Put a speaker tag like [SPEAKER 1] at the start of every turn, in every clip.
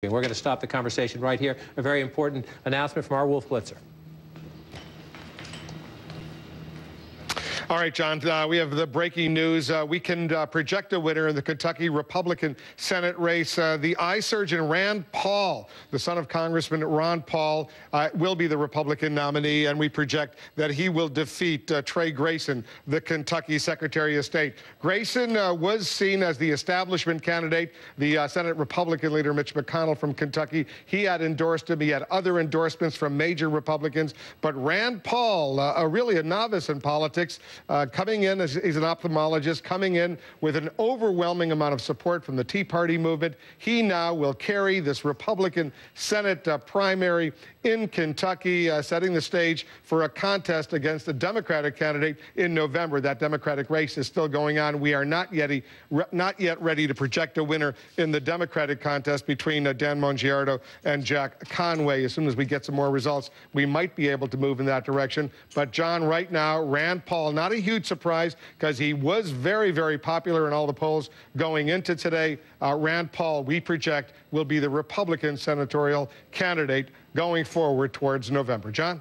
[SPEAKER 1] We're going to stop the conversation right here. A very important announcement from our Wolf Blitzer.
[SPEAKER 2] All right, John, we have the breaking news. We can project a winner in the Kentucky Republican Senate race. The eye surgeon Rand Paul, the son of Congressman Ron Paul, will be the Republican nominee, and we project that he will defeat Trey Grayson, the Kentucky Secretary of State. Grayson was seen as the establishment candidate. The Senate Republican leader, Mitch McConnell from Kentucky, he had endorsed him. He had other endorsements from major Republicans. But Rand Paul, really a novice in politics, coming in as he's an ophthalmologist, coming in with an overwhelming amount of support from the Tea Party movement. He now will carry this Republican Senate primary in Kentucky, setting the stage for a contest against a Democratic candidate in November. That Democratic race is still going on. We are not yet ready to project a winner in the Democratic contest between Dan Mongiardo and Jack Conway. As soon as we get some more results, we might be able to move in that direction. But, John, right now, Rand Paul, not a huge surprise because he was very, very popular in all the polls going into today. Rand Paul, we project, will be the Republican senatorial candidate going forward towards November. John?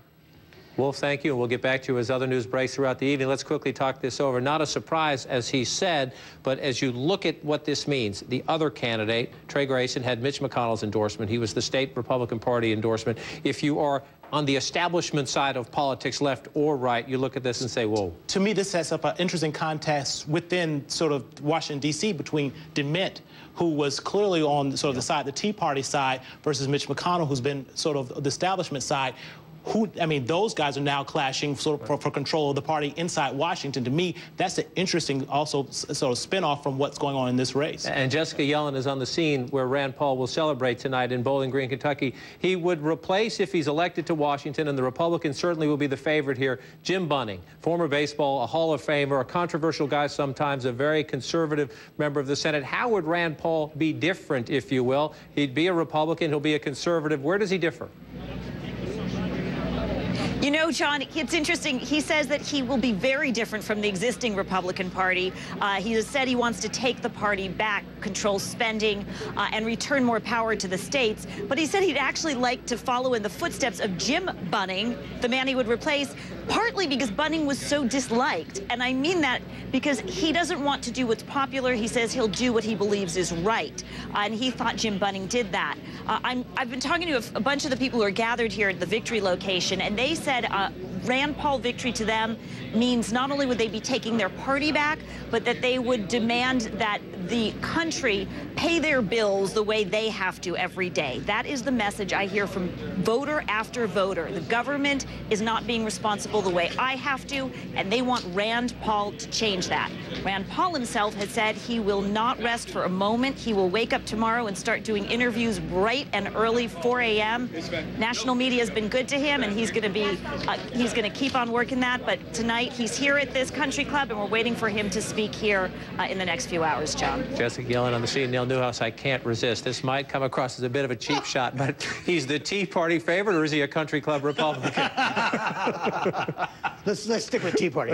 [SPEAKER 1] Wolf, thank you. We'll get back to you as other news breaks throughout the evening. Let's quickly talk this over. Not a surprise, as he said, but as you look at what this means, the other candidate, Trey Grayson, had Mitch McConnell's endorsement. He was the state Republican Party endorsement. If you are on the establishment side of politics, left or right, you look at this and say, whoa.
[SPEAKER 3] To me, this sets up an interesting contest within sort of Washington, D.C. between DeMint, who was clearly on sort of the side, the Tea Party side, versus Mitch McConnell, who's been sort of the establishment side. I mean, those guys are now clashing sort of for control of the party inside Washington. To me, that's an interesting also sort of spinoff from what's going on in this race.
[SPEAKER 1] And Jessica Yellen is on the scene where Rand Paul will celebrate tonight in Bowling Green, Kentucky. He would replace, if he's elected to Washington, and the Republicans certainly will be the favorite here, Jim Bunning, former baseball, a Hall of Famer, a controversial guy sometimes, a very conservative member of the Senate. How would Rand Paul be different, if you will? He'd be a Republican, he'll be a conservative. Where does he differ?
[SPEAKER 4] You know, John, it's interesting. He says that he will be very different from the existing Republican Party. He has said he wants to take the party back, control spending, and return more power to the states. But he said he'd actually like to follow in the footsteps of Jim Bunning, the man he would replace, partly because Bunning was so disliked. And I mean that because he doesn't want to do what's popular. He says he'll do what he believes is right. And he thought Jim Bunning did that. I've been talking to a bunch of the people who are gathered here at the victory location, and they said Rand Paul victory to them means not only would they be taking their party back, but that they would demand that the country pay their bills the way they have to every day. That is the message I hear from voter after voter. The government is not being responsible the way I have to, and they want Rand Paul to change that. Rand Paul himself has said he will not rest for a moment. He will wake up tomorrow and start doing interviews bright and early, 4 a.m. National media has been good to him, and he's going to keep on working that. But tonight he's here at this country club, and we're waiting for him to speak here in the next few hours, John.
[SPEAKER 1] Jessica Yellen on the scene. Neil Newhouse, I can't resist. This might come across as a bit of a cheap shot, but he's the Tea Party favorite, or is he a country club Republican?
[SPEAKER 5] Let's stick with Tea Party.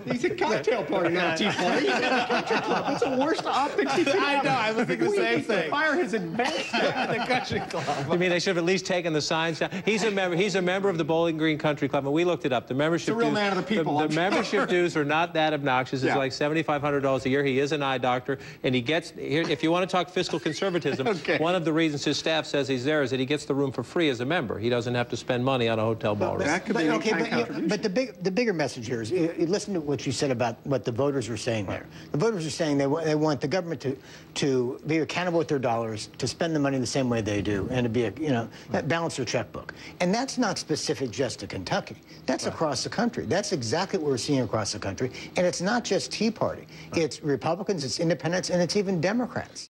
[SPEAKER 6] He's a cocktail party, not a Tea Party. He's in a country club. That's the worst optics you can have.
[SPEAKER 3] I know. I was thinking the same thing.
[SPEAKER 6] The fire has advanced
[SPEAKER 3] the country club.
[SPEAKER 1] You mean they should have at least taken the signs down? He's a member of the Bowling Green Country Club, and we looked it up. The membership
[SPEAKER 6] dues, a real man of the people.
[SPEAKER 1] The membership dues are not that obnoxious. It's like $7,500 a year. He is an eye doctor, and he gets here. If you want to talk fiscal conservatism, one of the reasons his staff says he's there is that he gets the room for free as a member. He doesn't have to spend money on a hotel ballroom.
[SPEAKER 6] That could be
[SPEAKER 5] but the bigger message here is, you listen to what you said about what the voters are saying there. The voters are saying they want the government to be accountable with their dollars, to spend the money the same way they do, and to be, balance their checkbook. And that's not specific just to Kentucky. That's across the country. That's exactly what we're seeing across the country. And it's not just Tea Party. It's Republicans, it's independents, and it's even Democrats.